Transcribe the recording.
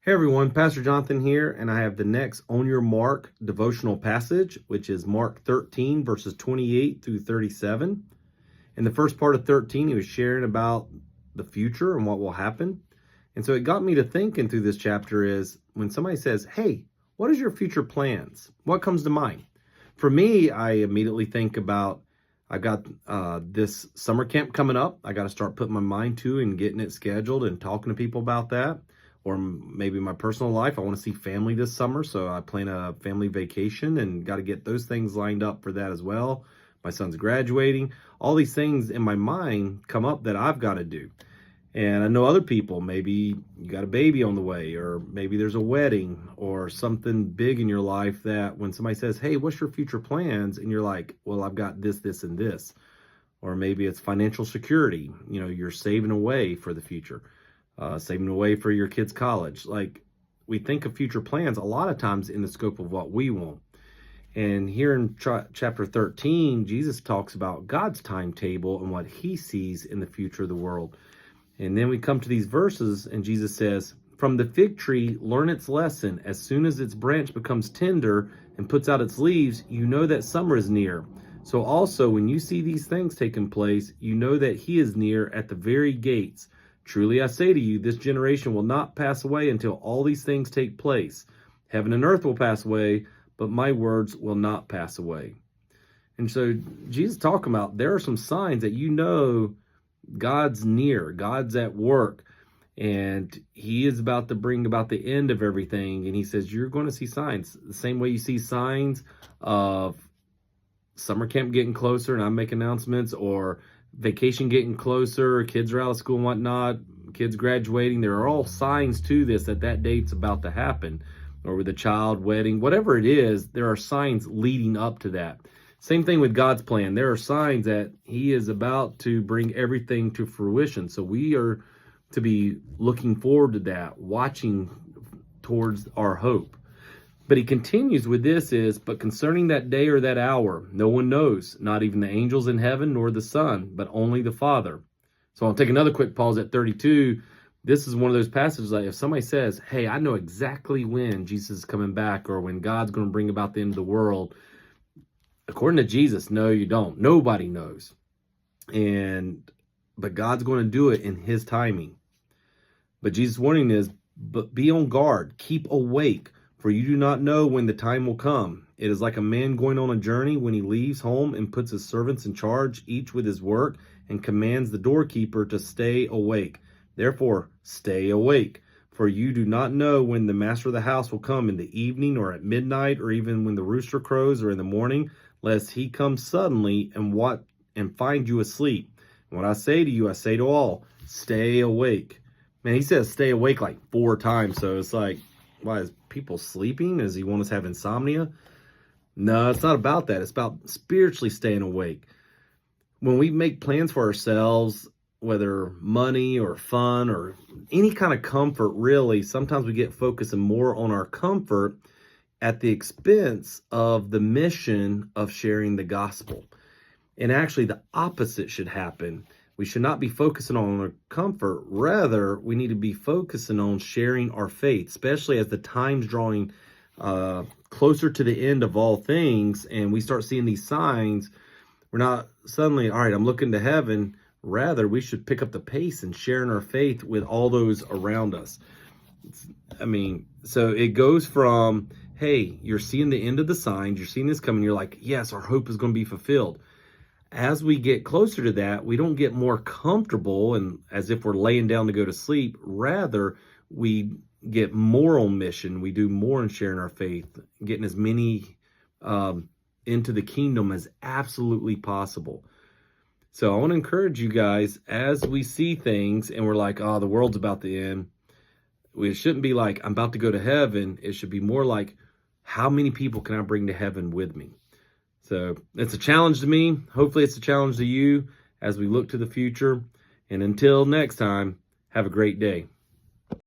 Hey everyone, Pastor Jonathan here, and I have the next On Your Mark devotional passage, which is Mark 13, verses 28 through 37. In the first part of 13, he was sharing about the future and what will happen. And so it got me to thinking through this chapter is when somebody says, hey, what is your future plans? What comes to mind? For me, I immediately think about I've got this summer camp coming up. I got to start putting my mind to and getting it scheduled and talking to people about that. Or maybe my personal life. I want to see family this summer, so I plan a family vacation and got to get those things lined up for that as well. My son's graduating. All these things in my mind come up that I've got to do. And I know other people, maybe you got a baby on the way, or maybe there's a wedding or something big in your life that when somebody says, hey, what's your future plans? And you're like, well, I've got this, this, and this. Or maybe it's financial security. You know, you're saving away for the future. Saving away for your kids' college. Like, we think of future plans a lot of times in the scope of what we want. And here in chapter 13, Jesus talks about God's timetable and what he sees in the future of the world. And then we come to these verses and Jesus says, from the fig tree, learn its lesson. As soon as its branch becomes tender and puts out its leaves, you know that summer is near. So also, when you see these things taking place, you know that he is near at the very gates. Truly I say to you, this generation will not pass away until all these things take place. Heaven and earth will pass away, but my words will not pass away. And so Jesus talking about there are some signs that you know God's near, God's at work, and he is about to bring about the end of everything. And he says, you're going to see signs. The same way you see signs of summer camp getting closer and I make announcements, or vacation getting closer, kids are out of school and whatnot, kids graduating. There are all signs to this that date's about to happen, or with a child wedding, whatever it is, there are signs leading up to that. Same thing with God's plan. There are signs that he is about to bring everything to fruition. So we are to be looking forward to that, watching towards our hope. But he continues with this but concerning that day or that hour, no one knows, not even the angels in heaven nor the Son, but only the Father. So I'll take another quick pause at 32. This is one of those passages that if somebody says, hey, I know exactly when Jesus is coming back or when God's going to bring about the end of the world, according to Jesus, no, you don't. Nobody knows. But God's going to do it in his timing. But Jesus' warning is, but be on guard, keep awake. For you do not know when the time will come. It is like a man going on a journey when he leaves home and puts his servants in charge, each with his work, and commands the doorkeeper to stay awake. Therefore, stay awake. For you do not know when the master of the house will come in the evening or at midnight or even when the rooster crows or in the morning, lest he come suddenly and find you asleep. And what I say to you, I say to all, stay awake. Man, he says stay awake like 4 times. So it's like, why is people sleeping? Does he want us to have insomnia? No, it's not about that. It's about spiritually staying awake. When we make plans for ourselves, whether money or fun or any kind of comfort, really, sometimes we get focusing more on our comfort at the expense of the mission of sharing the gospel. And actually, the opposite should happen. We should not be focusing on our comfort. Rather, we need to be focusing on sharing our faith, especially as the time's drawing closer to the end of all things, and we start seeing these signs. We're not suddenly, all right, I'm looking to heaven. Rather, we should pick up the pace and sharing our faith with all those around us. So it goes from, hey, you're seeing the end of the signs, you're seeing this coming, you're like, yes, our hope is going to be fulfilled. As we get closer to that, we don't get more comfortable and as if we're laying down to go to sleep. Rather, we get more on mission. We do more in sharing our faith, getting as many into the kingdom as absolutely possible. So I want to encourage you guys, as we see things and we're like, oh, the world's about to end. It shouldn't be like, I'm about to go to heaven. It should be more like, how many people can I bring to heaven with me? So it's a challenge to me. Hopefully it's a challenge to you as we look to the future. And until next time, have a great day.